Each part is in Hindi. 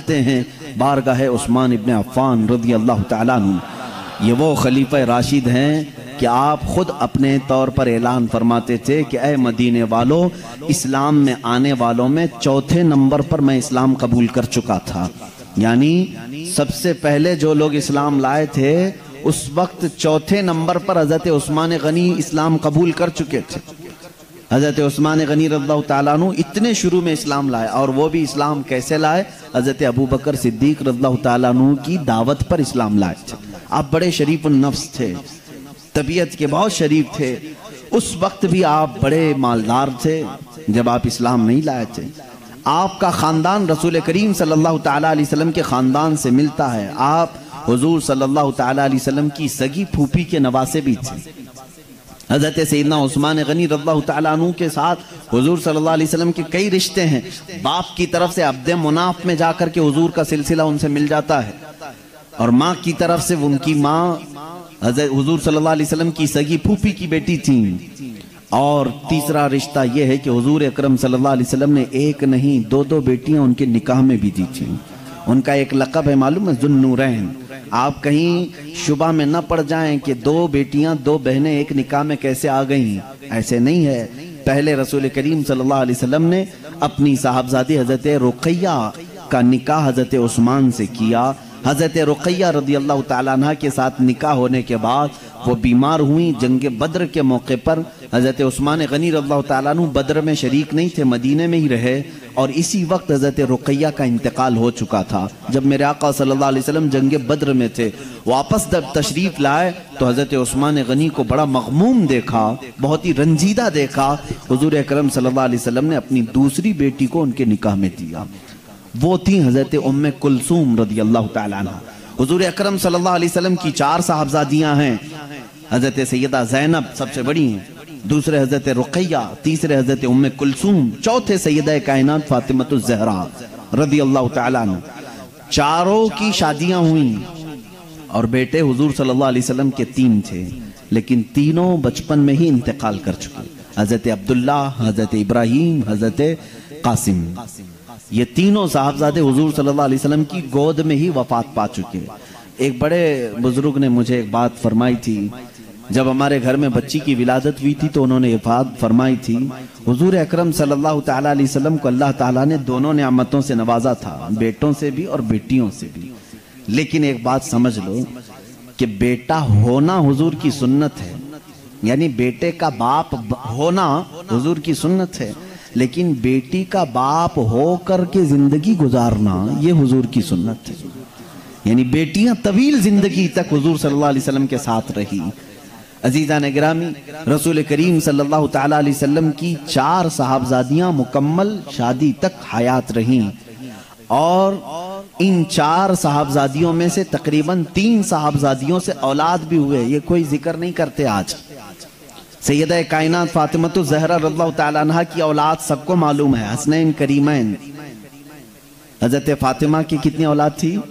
चलते हैं बारगाह उस्मान इब्न अफ़्फ़ान रज़ी अल्लाह तआला अन्हु। ये वो खलीफा राशिद हैं कि आप खुद अपने तौर पर ऐलान फरमाते थे कि ऐ मदीने वालों, इस्लाम में आने वालों में चौथे नंबर पर मैं इस्लाम कबूल कर चुका था। यानी सबसे पहले जो लोग इस्लाम लाए थे उस वक्त चौथे नंबर पर हज़रत उस्मान गनी इस्लाम कबूल कर चुके थे। हज़रत उस्मान गनी रज़ियल्लाहु तआला अन्हु इतने शुरू में इस्लाम लाए, और वो भी इस्लाम कैसे लाए? हज़रत अबू बकर सिद्दीक रज़ियल्लाहु तआला अन्हु की दावत पर इस्लाम लाए थे। आप बड़े शरीफ नफ्स थे, तबीयत के बहुत शरीफ थे। उस वक्त भी आप बड़े मालदार थे जब आप इस्लाम नहीं लाए थे। आपका ख़ानदान रसूल करीम सल्लल्लाहु तआला अलैहि वसल्लम के ख़ानदान से मिलता है। आप हुजूर सल्लल्लाहु तआला अलैहि वसल्लम की सगी फूफी के नवासे भी थे। हज़रत सैयदना उस्मान गनी रज़ियल्लाहु तआला अन्हु के साथ हुजूर सल्लल्लाहु अलैहि वसल्लम के कई रिश्ते हैं। बाप की तरफ से अब्द मुनाफ में जाकर के हुजूर का सिलसिला उनसे मिल जाता है, और माँ की तरफ से उनकी माँ हज़रत हुजूर सल्लल्लाहु अलैहि वसल्लम की सगी फूफी की बेटी थी। और तीसरा रिश्ता यह है कि हुजूर अकरम सल्लल्लाहु अलैहि वसल्लम ने एक नहीं दो बेटियां उनके निकाह में भी दी थी। उनका एक लक़ब है, मालूम है, ज़ुन्नूरैन। आप कहीं शुबा में न पड़ जाएं कि दो बेटियां दो बहनें एक निकाह में कैसे आ गईं। ऐसे नहीं है। पहले रसूल करीम सल्लल्लाहु अलैहि वसल्लम ने अपनी साहबजादी हज़रत रुक़ैया का निकाह हज़रत उस्मान से किया। हज़रत रुक़ैया रज़ियल्लाहु तआला अन्हा के साथ निकाह होने के बाद वो बीमार हुई। जंग बद्र के मौके पर हज़रत उस्मान गनी रज़ियल्लाहु तआला अन्हु बद्र में शरीक नहीं थे, मदीने में ही रहे, और इसी वक्त हज़रत रुक़ैया का इंतकाल हो चुका था। जब मेरे आका सल्लल्लाहु अलैहि वसल्लम जंग बद्र में थे, वापस जब तशरीफ़ लाए तो हज़रत उस्मान गनी को बड़ा मग़मूम देखा, बहुत ही रंजीदा देखा। हुज़ूर अकरम सल्लल्लाहु अलैहि वसल्लम ने अपनी दूसरी बेटी को उनके निकाह में दिया। वो थी हज़रत उम्मे कुलसूम रज़ियल्लाहु तआला अन्हा। हुज़ूर अकरम सल्लल्लाहु अलैहि वसल्लम की 4 साहबजादियाँ हैं। हज़रत सैयदा ज़ैनब सबसे बड़ी हैं, दूसरे हज़रत रुक़ैया, तीसरे हज़रत उम्मे कुलसूम, चौथे सैयदा कायनात फ़ातिमतुज़ ज़हरा रज़ियल्लाहु तआला अन्हा। चारों की शादियाँ हुई और बेटे हुज़ूर सल्लल्लाहु अलैहि वसल्लम के 3 थे, लेकिन तीनों बचपन में ही इंतकाल कर चुके। हज़रत अब्दुल्ला, हज़रत इब्राहीम, हज़रत कासिम, ये तीनों साहबजादे हुजूर सल्लल्लाहु अलैहि वसल्लम की गोद में ही वफात पा चुके। एक बड़े बुजुर्ग ने मुझे एक बात फरमाई थी, जब हमारे घर में बच्ची की विलादत हुई थी तो उन्होंने ये बात फरमाई थी, हुजूर अकरम सल्लल्लाहु तआला अलैहि वसल्लम को अल्लाह ताला ने दोनों नेमतों से नवाजा था, बेटों से भी और बेटियों से भी। लेकिन एक बात समझ लो कि बेटा होना हुजूर की सुन्नत है, यानी बेटे का बाप होना हुजूर की सुन्नत है, लेकिन बेटी का बाप हो करके जिंदगी गुजारना ये हुजूर की सुन्नत है। यानी बेटियां तवील जिंदगी तक हुजूर सल्लल्लाहु अलैहि वसल्लम के साथ रही। अजीज़ान गिरामी, रसूल करीम सल्लल्लाहु तआला अलैहि वसल्लम की 4 साहबजादियां मुकम्मल शादी तक हयात रहीं, और इन 4 साहबजादियों में से तकरीबन 3 साहबजादियों से औलाद भी हुए। ये कोई जिक्र नहीं करते आज। सैयदा कायनात फातिमतुज़ ज़हरा रज़ियल्लाहु तआला अन्हा की औलाद सबको मालूम है, हसनैन करीमैन। हज़रत फातिमा की कितनी औलाद थी?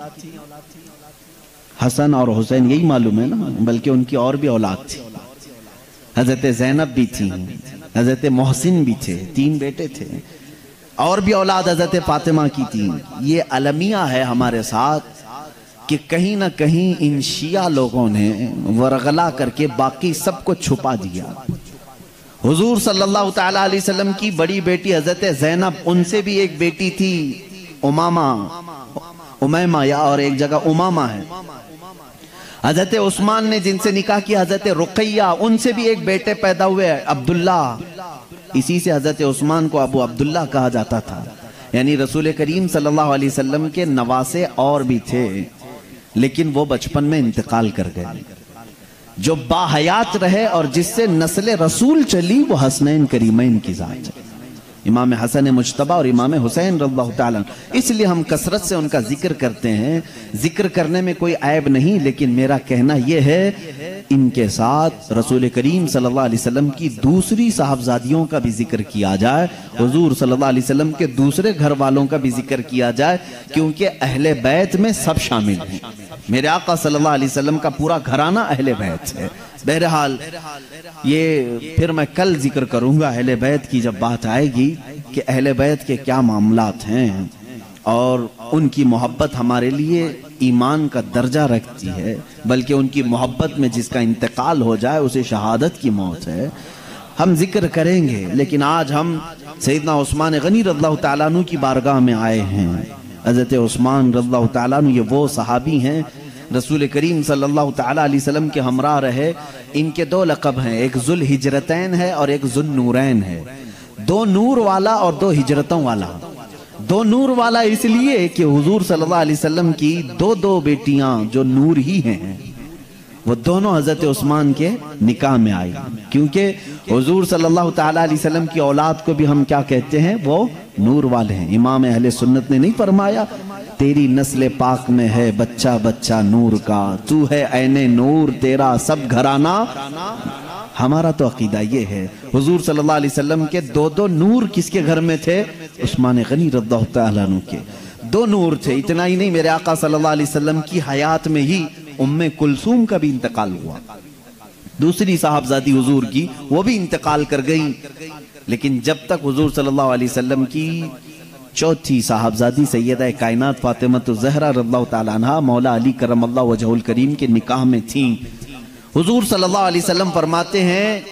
हसन और हुसैन, यही मालूम है ना, बल्कि उनकी और भी औलाद थी। हज़रत ज़ैनब भी थी, हज़रत मोहसिन भी थे, 3 बेटे थे, और भी औलाद हज़रत फातिमा की थी। ये अलमिया है हमारे साथ कि कहीं ना कहीं इन शिया लोगों ने वरगला करके बाकी सबको छुपा दिया। हुजूर सल्लल्लाहु तआला अलैहि वसल्लम की बड़ी बेटी हज़रत ज़ैनब, उनसे भी एक बेटी थी उमैमा, या और एक जगह उमामा है। हज़रत उस्मान ने जिनसे निकाह किया हज़रत रुक़ैया, उनसे भी एक बेटे पैदा हुए अब्दुल्ला। इसी से हज़रत उस्मान को अबू अब्दुल्ला कहा जाता था। यानी रसूल करीम सल्लल्लाहु अलैहि वसल्लम के नवासे और भी थे, लेकिन वो बचपन में इंतकाल कर गए। जो बाहयात रहे और जिससे नस्ल रसूल चली वो हसनैन करीमैन की जात है, इमाम हसन मुज्तबा और इमाम हुसैन रज़ियल्लाहु ताला। इसलिए हम कसरत से उनका जिक्र करते हैं। जिक्र करने में कोई ऐब नहीं, लेकिन मेरा कहना यह है इनके साथ रसूल करीम सल्लल्लाहु अलैहि वसल्लम की दूसरी साहबजादियों का भी जिक्र किया जाए, हुजूर सल्लल्लाहु अलैहि वसल्लम के दूसरे घर वालों का भी जिक्र किया जाए, क्योंकि अहले बैत में सब शामिल हैं। मेरे आका सल्लल्लाहु अलैहि वसल्लम का पूरा घराना अहले बैत है। बहरहाल ये फिर मैं कल जिक्र करूंगा अहले बैत की, जब बात आएगी कि अहले बैत के क्या मामलात हैं। और उनकी मोहब्बत हमारे लिए ईमान का दर्जा रखती है, बल्कि उनकी मोहब्बत में जिसका इंतकाल हो जाए उसे शहादत की मौत है। हम जिक्र करेंगे, लेकिन आज हम सैयदना उस्मान गनी रज़ियल्लाहु ताला अन्हु की बारगाह में आए हैं। हज़रत उस्मान रज़ियल्लाहु ताला अन्हु ये वो सहाबी हैं, रसूल करीम सल्लल्लाहु ताला अलैहि वसल्लम के हमरा रहे। इनके दो लक़ब हैं, एक जुल हिजरतैन है और एक जुल नूरैन है। दो नूर वाला और दो हिजरतों वाला। दो नूर वाला इसलिए कि हुजूर सल्लल्लाहु अलैहि वसल्लम की दो दो बेटियां जो नूर ही हैं, वो दोनों हजरत उस्मान के निकाह में आई, क्योंकि हुजूर सल्लल्लाहु ताला अलैहि वसल्लम की औलाद को भी हम क्या कहते हैं, वो नूर वाले हैं। इमाम अहले सुन्नत ने नहीं फरमाया, तेरी नस्ल पाक में है बच्चा बच्चा नूर का, तू है ऐने नूर तेरा सब घराना। हमारा तो अकीदा ये है, हुजूर सल्लल्लाहु अलैहि वसल्लम के दो दो नूर किसके घर में थे, उस्मान गनी रज़ियल्लाहु ताला अन्हु के दो नूर थे। इतना ही नहीं, मेरे आका सल्लल्लाहु अलैहि वसल्लम की हयात में ही उम्मे कुलसूम का भी इंतकाल हुआ, दूसरी साहबजादी हुजूर की, वो भी इंतकाल कर गई। लेकिन जब तक हुजूर सल्लल्लाहु अलैहि वसल्लम की चौथी साहबजादी सैयदा कायनात फातिमतुज़ ज़हरा रज़ियल्लाहु ताला अन्हा मौला अली करमल्लाहु वजहुल करीम के निकाह में थी, हुजूर सल्लल्लाहु अलैहि वसल्लम फरमाते हैं,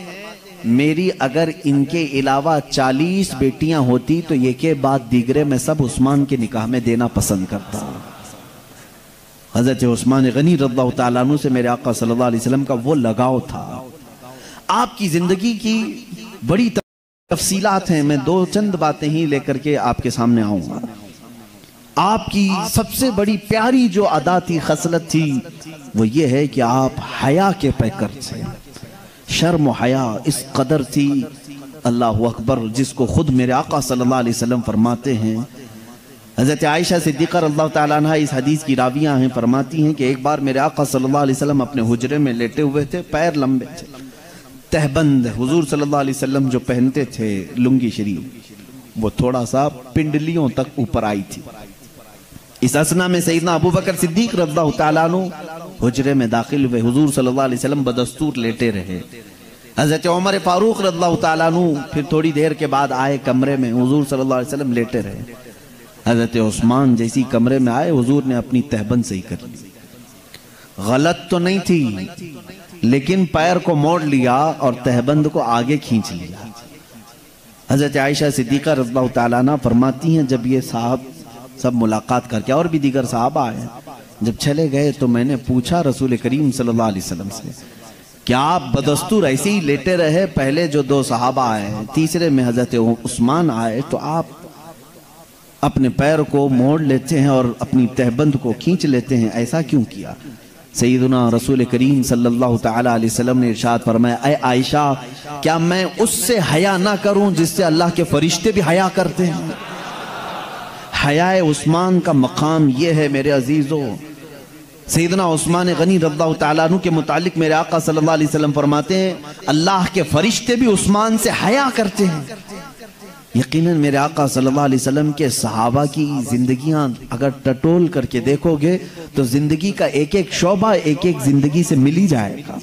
मेरी अगर इनके अलावा 40 बेटियां होती तो ये के बाद दीगरे मैं सब उस्मान के निकाह में देना पसंद करता। हजरत उस्मान गनी रज़ियल्लाहु ताला अन्हु से मेरे आका सल्लल्लाहु अलैहि वसल्लम का वो लगाव था। आपकी जिंदगी की बड़ी तफसीलात हैं, मैं दो चंद बातें ही लेकर के आपके सामने आऊंगा। आपकी सबसे बड़ी प्यारी जो अदा थी, खसलत थी, वो ये है कि आप हया के पैकर थे। शर्म व हया इस कदर थी, अल्लाहु अकबर, जिसको खुद मेरे आका सल्लल्लाहु अलैहि वसल्लम फरमाते हैं। हज़रत आयशा सिद्दीक़ा रज़ियल्लाहु ताला अन्हा इस हदीस की रावियाँ हैं, फरमाती हैं कि एक बार मेरे आका सल्लल्लाहु अलैहि वसल्लम अपने हुजरे में लेटे हुए थे, पैर लंबे थे, तहबंद हुजूर सल्लल्लाहु अलैहि वसल्लम जो पहनते थे लुंगी शरीफ, वो थोड़ा सा पिंडलियों तक ऊपर आई थी। इस असना में सैयदना अबू बकर सिद्दीक रज़ियल्लाहु ताला अन्हु हुजरे में दाखिल हुए, हुजूर सल्लल्लाहु अलैहि वसल्लम बदस्तूर लेटे रहे। हज़रत उमर फारूक रज़ियल्लाहु ताला अन्हु फिर थोड़ी देर के बाद आए कमरे में, हुजूर सल्लल्लाहु अलैहि वसल्लम लेटे रहे। हज़रत उस्मान जैसी कमरे में आए, हुजूर ने अपनी तहबंद सही कर ली। गलत तो नहीं थी, लेकिन पैर को मोड़ लिया और तहबंद को आगे खींच लिया। हज़रत आयशा सिद्दीक़ा रज़ियल्लाहु ताला अन्हा फरमाती हैं, जब ये साहब सब मुलाकात करके और भी दीगर साहब आए, जब चले गए तो मैंने पूछा रसूल करीम सल्लल्लाहु अलैहि वसल्लम से, क्या आप बदस्तूर ऐसे ही लेटे रहे? पहले जो दो साहबा आए, तीसरे में हज़रत उस्मान आए, तो आप अपने पैर को मोड़ लेते हैं और अपनी तहबंद को खींच लेते हैं, ऐसा क्यों किया? सैयदुना रसूल करीम सल्लल्लाहु ताला अलैहि वसल्लम ने इरशाद फरमाया, ऐ आयशा, क्या मैं उससे हया ना करूं जिससे अल्लाह के फरिश्ते भी हया करते हैं? हयाए उस्मान का मकाम ये है मेरे अजीजों। सैयदना उस्मान गनी रज़ियल्लाहु ताला अन्हु के मुतालिक मेरे आका सल्लल्लाहु अलैहि वसल्लम फरमाते हैं, अल्लाह के फरिश्ते भी उस्मान से हया करते हैं। यकीनन मेरे आका सल्लल्लाहु अलैहि वसल्लम के सहाबा की जिंदगियां अगर टटोल करके देखोगे तो जिंदगी का एक एक शोबा एक एक जिंदगी से मिल ही जाएगा।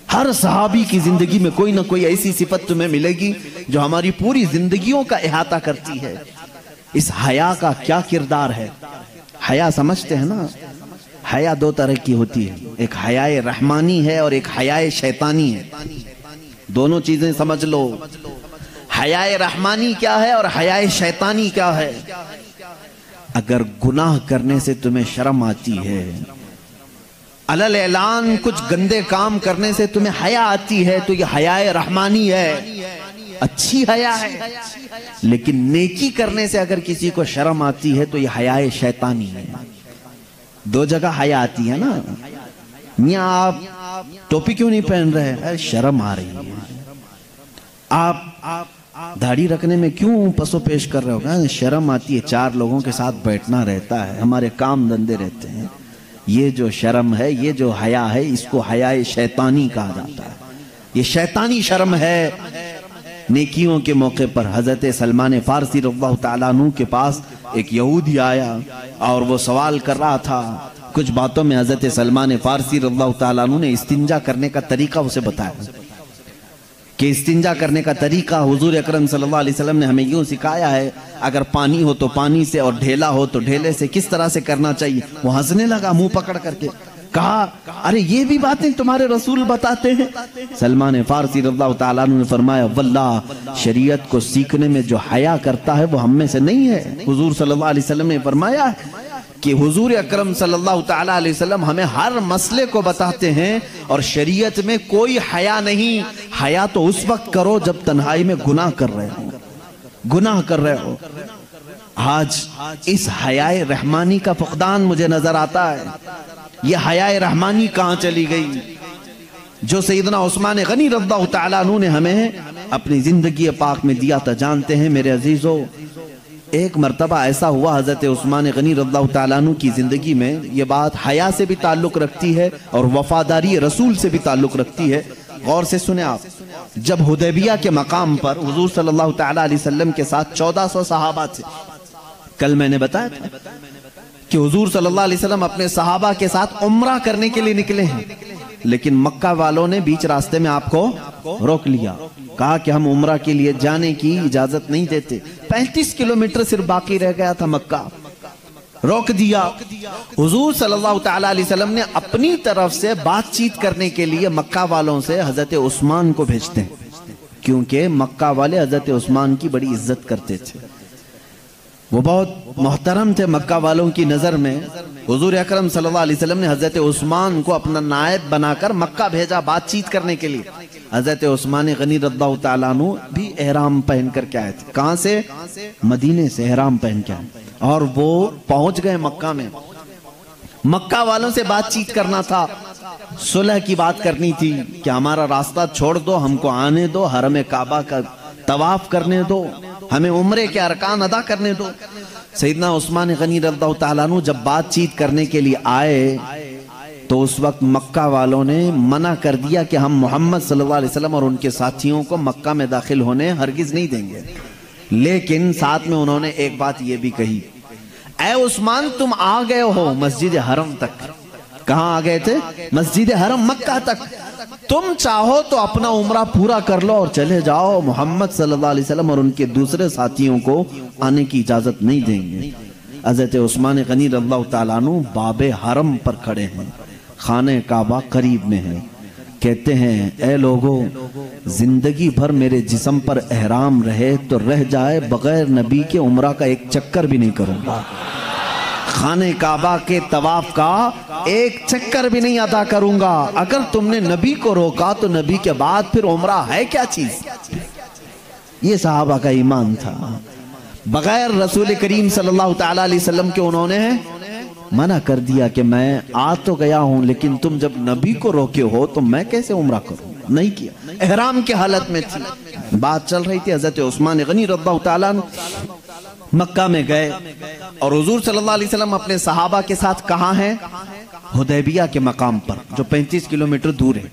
हर सहाबी की जिंदगी में कोई ना कोई ऐसी सिफत तुम्हें मिलेगी जो हमारी पूरी जिंदगियों का इहाता करती है। इस हया का क्या किरदार है? हया समझते हैं ना, हया दो तरह की होती है, एक हयाए रहमानी है और एक हयाए शैतानी है। दोनों चीजें समझ लो। हयाए रहमानी क्या है और हयाए शैतानी क्या है? अगर गुनाह करने से तुम्हें शर्म आती है, अलल ऐलान कुछ गंदे काम करने से तुम्हें हया आती है, तो यह हयाए रहमानी है, अच्छी हया है। लेकिन नेकी करने से अगर किसी को शर्म आती है तो यह हयाए शैतानी है। दो जगह हया आती है ना। मियां आप टोपी क्यों नहीं पहन रहे? अरे शर्म आ रही है। आप दाढ़ी रखने में क्यों पसो पेश कर रहे हो? शर्म आती है। चार लोगों के साथ बैठना रहता है, हमारे काम धंधे रहते हैं। ये जो शर्म है, ये जो हया है, इसको हयाए शैतानी कहा जाता है। ये शैतानी शर्म है। नेकियों के मौके पर हजरत सलमान फारसी रज़ियल्लाहु ताला अन्हु के पास एक यहूदी आया और वो सवाल कर रहा था। कुछ बातों में हजरत सलमान फारसी रज़ियल्लाहु ताला अन्हु ने इस्तिंजा करने का तरीका उसे बताया कि इस्तिंजा करने का तरीका हुजूर अकरम सल्लल्लाहु अलैहि वसल्लम ने हमें यूं सिखाया है, अगर पानी हो तो पानी से और ढेला हो तो ढेले से किस तरह से करना चाहिए। वो हंसने लगा मुंह पकड़ करके, कहा अरे ये भी बातें तुम्हारे रसूल बताते हैं। सलमान फारसी रज़ियल्लाहु ताला अन्हु ने फरमाया, वल्लाह शरीयत को सीखने में जो हया करता है वो हम में से नहीं है। हुजूर सल्लल्लाहु अलैहि वसल्लम ने फरमाया कि हुजूर अकरम सल्लल्लाहु ताला अलैहि वसल्लम हमें हर मसले को बताते हैं और शरीयत में कोई हया नहीं। हया तो उस वक्त करो जब तन्हाई में गुनाह कर रहे हो, गुनाह कर रहे हो। आज इस हयाए रहमानी का फुकदान मुझे नजर आता है। ये हयाए रहमानी कहां चली गई जो सैयदना उस्मान गनी रज़ियल्लाहु ताला अन्हु ने हमें अपनी जिंदगी पाक में दिया था। जानते हैं मेरे अजीजों, एक मर्तबा ऐसा हुआ हजरत उस्मान गनी रज़ियल्लाहु ताला अन्हु की जिंदगी में, ये बात हया से भी ताल्लुक रखती है और वफादारी रसूल से भी ताल्लुक रखती है। गौर से सुने आप, जब हुदैबिया के मकाम पर हुजूर सल्लल्लाहु ताला अलैहि वसल्लम के साथ 1400 सहाबा थे। कल मैंने बताया था कि हुजूर सल्लल्लाहु अलैहि वसल्लम अपने सहाबा के साथ उम्रा करने के लिए निकले हैं, लेकिन मक्का वालों ने बीच रास्ते में आपको रोक लिया, कहा कि हम उम्रा के लिए जाने की इजाजत नहीं देते। 35 किलोमीटर सिर्फ बाकी रह गया था मक्का, रोक दिया। हुजूर सल्लल्लाहु ताला अलैहि वसल्लम ने अपनी तरफ से बातचीत करने के लिए मक्का वालों से हजरत उस्मान को भेजते हैं, क्योंकि मक्का वाले हजरत उस्मान की बड़ी इज्जत करते थे, वो बहुत मोहतरम थे मक्का वालों की नजर में। हुजूर अकरम सल्लल्लाहु अलैहि वसल्लम ने हजरत उस्मान को अपना नायब बनाकर मक्का भेजा बातचीत करने के लिए। हजरत उस्मान गनी रज़ियल्लाहु ताला अन्हु भी एहराम पहन कर के आए थे। कहां से? मदीने से एहराम पहन के आए और वो पहुंच गए मक्का में। मक्का वालों से बातचीत करना था, सुलह की बात करनी थी कि हमारा रास्ता छोड़ दो, हमको आने दो, हरम काबा का तवाफ करने दो, हमें उम्रे के अरकान अदा करने दो। सैयदना उस्मान गनी रज़ियल्लाहु ताला अन्हु जब बातचीत करने के लिए आए तो उस वक्त मक्का वालों ने मना कर दिया कि हम मोहम्मद सल्लल्लाहु अलैहि वसल्लम और उनके साथियों को मक्का में दाखिल होने हरगिज नहीं देंगे। लेकिन साथ में उन्होंने एक बात ये भी कही, ऐ उस्मान तुम आ गए हो मस्जिद हरम तक। कहां आ गए थे? मस्जिद हरम मक्का तक। तुम चाहो तो अपना उम्रा पूरा कर लो और चले जाओ, मोहम्मद सल्लल्लाहु अलैहि वसल्लम और उनके दूसरे साथियों को आने की इजाजत नहीं देंगे। हज़रत उस्मान गनी रज़ियल्लाहु ताला अन्हु बाबे हरम पर खड़े हैं, खाने काबा करीब में है। कहते हैं, ए लोगों, जिंदगी भर मेरे जिस्म पर एहराम रहे तो रह जाए, बगैर नबी के उम्रा का एक चक्कर भी नहीं करूंगा, खाने काबा के तवाफ का एक चक्कर भी नहीं अदा करूंगा। अगर तुमने नबी को रोका तो नबी के बाद फिर उम्रा है क्या चीज? ये सहाबा का ईमान था। बगैर रसूल करीम सल्लल्लाहु ताला अलैहि वसल्लम के उन्होंने मना कर दिया कि मैं आ तो गया हूं, लेकिन तुम जब नबी को रोके हो तो मैं कैसे उम्रा करूं? नहीं किया। एहराम की हालत में थी, बात चल रही थी। हजरत उस्मान गनी रज़ियल्लाहु ताला अन्हु मक्का में गए और हुजूर सल्लल्लाहु अलैहि वसल्लम अपने सहाबा के साथ कहां हैं? हुदैबिया के मकाम पर, जो 35 किलोमीटर दूर है।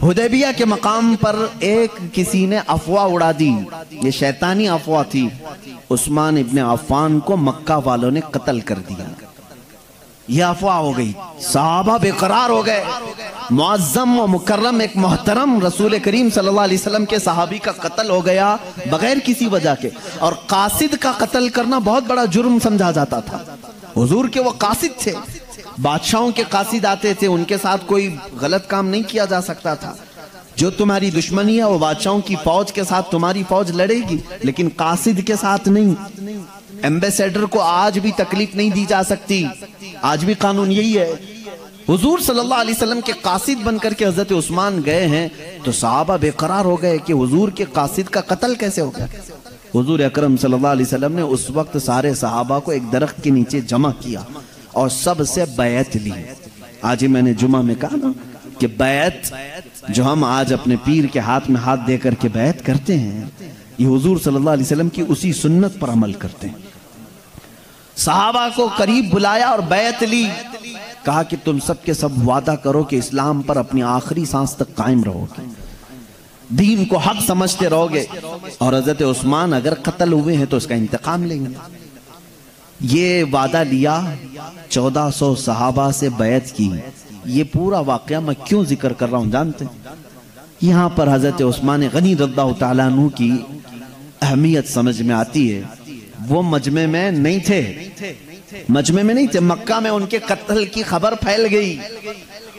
हुदैबिया के मकाम पर एक किसी ने अफवाह उड़ा दी, ये शैतानी अफवाह थी। उस्मान इब्ने अफ़्फ़ान को मक्का वालों ने कत्ल कर दिया। यह अफवाह हो गई, सहाबा बेकरार हो गए। मुअज़्ज़म व मुकर्रम एक मोहतरम रसूल करीम सल्लल्लाहु अलैहि वसल्लम के सहाबी का कत्ल हो गया बगैर किसी वजह के। और कासिद का कत्ल करना बहुत बड़ा जुर्म समझा जाता था। हुजूर के वो कासिद थे, बादशाहों के कासिद आते थे, उनके साथ कोई गलत काम नहीं किया जा सकता था। जो तुम्हारी दुश्मनी है वो बादशाहों की फौज के साथ तुम्हारी फौज लड़ेगी, लेकिन कासिद के साथ नहीं। एम्बेसडर को आज भी तकलीफ नहीं दी जा सकती, आज भी कानून यही है। हुजूर सल्लल्लाहु अलैहि वसल्लम के कासिद बनकर के हजरत उस्मान गए हैं तो सहाबा बेकरार हो गए कि हुजूर के कासिद का कत्ल कैसे हो गया। हुजूर अकरम सल्लल्लाहु अलैहि वसल्लम ने उस वक्त सारे सहाबा को एक दरख्त के नीचे जमा किया और सबसे बैत ली। आज ही मैंने जुमा में कहा ना कि बैत जो हम आज अपने पीर के हाथ में हाथ दे करके बैत करते हैं, ये हुजूर सल्लल्लाहु अलैहि वसल्लम की उसी सुन्नत पर अमल करते हैं। सहाबा को करीब बुलाया और बैत ली, कहा कि तुम सब के सब वादा करो कि इस्लाम पर अपनी आखिरी सांस तक कायम रहोगे, दीन को हक समझते रहोगे, और हजरत उस्मान अगर कत्ल हुए हैं तो उसका इंतकाम लेंगे। ये वादा लिया, 1400 सहाबा से बैत की। ये पूरा वाकया मैं क्यों जिक्र कर रहा हूं जानते हैं? यहाँ पर हजरत उस्मान गनी रज़ियल्लाहु ताला अन्हु की अहमियत समझ में आती है। वो मजमे में नहीं थे, मजमे में नहीं थे, मक्का में उनके कत्ल की खबर फैल गई।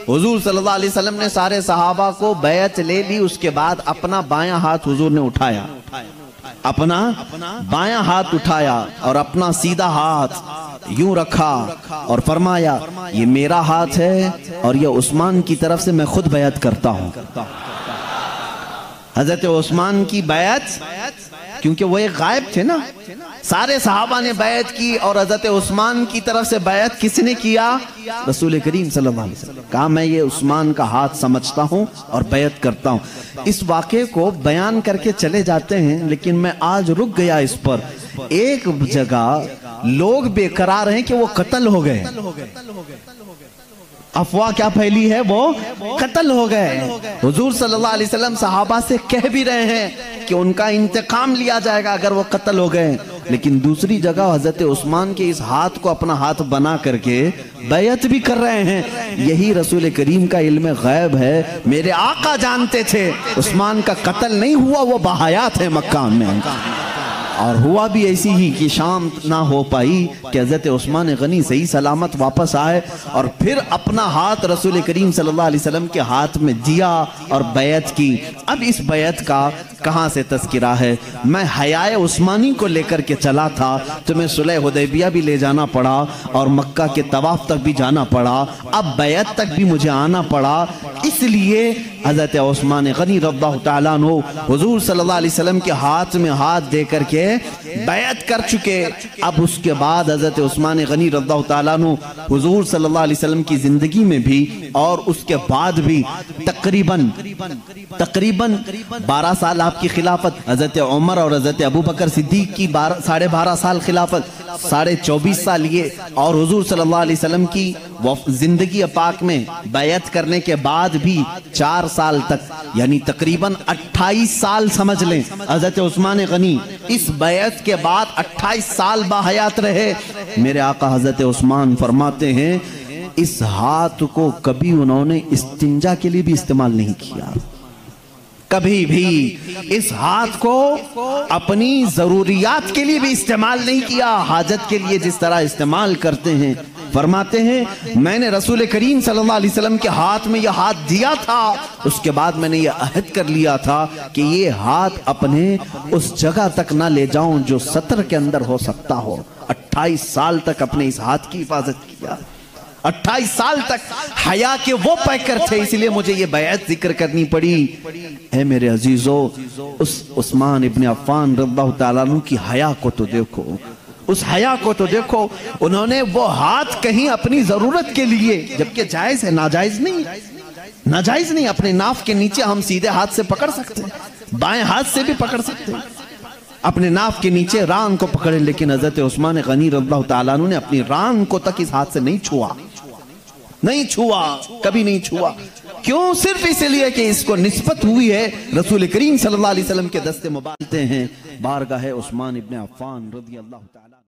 हुजूर सल्लल्लाहु अलैहि वसल्लम ने सारे सहाबा को बैत ले ली। उसके बाद अपना बायां हाथ हुजूर ने उठाया, अपना बायां हाथ उठाया और अपना सीधा हाथ यूं रखा और फरमाया, ये मेरा हाथ है और ये उस्मान की तरफ से मैं खुद बैत करता हूं। हजरत उस्मान की बैत, क्योंकि वो एक गायब थे ना, सारे सहाबा ने बैत की और हजरत उस्मान की तरफ से बैत किसने किया? रसूल करीम सल्लल्लाहु अलैहि वसल्लम। कहा मैं ये उस्मान का हाथ समझता हूं और बैत करता हूं। इस वाक़े को बयान करके चले जाते हैं, लेकिन मैं आज रुक गया इस पर। एक जगह लोग बेकरार हैं कि वो कत्ल हो गए, अफवाह क्या फैली है, वो कत्ल हो गए। हुजूर सल्लल्लाहु अलैहि वसल्लम सहाबा से कह भी रहे हैं कि उनका इंतकाम लिया जाएगा अगर वो कत्ल हो गए, लेकिन दूसरी जगह हजरत उस्मान के इस हाथ को अपना हाथ बना करके बैत भी कर रहे हैं। यही रसूल करीम का इल्म गैब है। मेरे आका जानते थे उस्मान का कत्ल नहीं हुआ, वो बहायात है मक्का में। और हुआ भी ऐसी ही कि शाम ना हो पाई कि हज़रत उस्मान गनी सही सलामत वापस आए और फिर अपना हाथ रसूल करीम सल्लल्लाहु अलैहि वसल्लम के हाथ में दिया और बैत की। अब इस बैत का कहाँ से तज़किरा है? मैं हयाए उस्मानी को लेकर के चला था, तो मैं सुलह हुदैबिया भी ले जाना पड़ा और मक्का के तवाफ तक भी जाना पड़ा, अब बैत तक भी मुझे आना पड़ा। इसलिए हज़रत उस्मान गनी रज़ियल्लाहु ताला अन्हु हुजूर सल्लल्लाहु अलैहि वसल्लम के हाथ में हाथ दे करके बैत कर चुके। अब उसके बाद हज़रत उस्मान गनी रज़ियल्लाहु ताला अन्हु हुजूर सल्लल्लाहु अलैहि वसल्लम की जिंदगी में भी और उसके बाद भी तकरीबन 12 साल आपकी खिलाफत, हज़रत उमर और हज़रत अबू बकर सिद्दीक की 12.5 साल खिलाफत, 24.5 साल ये, और हुजूर सल्लल्लाहु अलैहि वसल्लम की जिंदगी पाक में बैत करने के बाद भी 4 साल तक, यानी तकरीबन 28 साल समझ लें हज़रत उस्मान गनी इस बैत के बाद 28 साल बाहयात रहे। मेरे आका हज़रत उस्मान फरमाते हैं इस हाथ को कभी उन्होंने इस्तिंजा के लिए भी इस्तेमाल नहीं किया, कभी भी इस हाथ को अपनी जरूरियात के लिए भी इस्तेमाल नहीं किया। हाजत के लिए जिस तरह इस्तेमाल करते हैं, फरमाते हैं मैंने रसूल करीम सल्लल्लाहु अलैहि वसल्लम के हाथ में यह हाथ दिया था, उसके बाद मैंने यह अहद कर लिया था कि ये हाथ अपने उस जगह तक ना ले जाऊं जो सतर के अंदर हो सकता हो। 28 साल तक अपने इस हाथ की हिफाजत किया, 28 साल तक हया के वो पैकर थे, इसलिए मुझे ये बैत जिक्र करनी पड़ी। ऐ मेरे अजीजों, उस उस्मान इब्न अफ़्फ़ान रज़ियल्लाहु ताला अन्हु की हया को तो देखो, उस हया को तो देखो। उन्होंने वो हाथ कहीं अपनी जरूरत के लिए, जबकि जायज है, नाजायज नहीं, नाजायज नहीं। अपने नाफ के नीचे हम सीधे हाथ से पकड़ सकते हैं, बाएं हाथ से भी पकड़ सकते हैं, अपने नाफ के नीचे रान को पकड़े, लेकिन हज़रत उस्मान गनी रज़ियल्लाहु ताला अन्हु ने अपनी रान को तक इस हाथ से नहीं छुआ, नहीं छुआ, कभी नहीं छुआ। क्यों? सिर्फ इसलिए कि इसको निस्बत हुई है रसूल करीम सल्लल्लाहु अलैहि वसल्लम के दस्ते मुबारक हैं बारगाह उस्मान इब्न अफ़्फ़ान रज़ियल्लाहु ताला।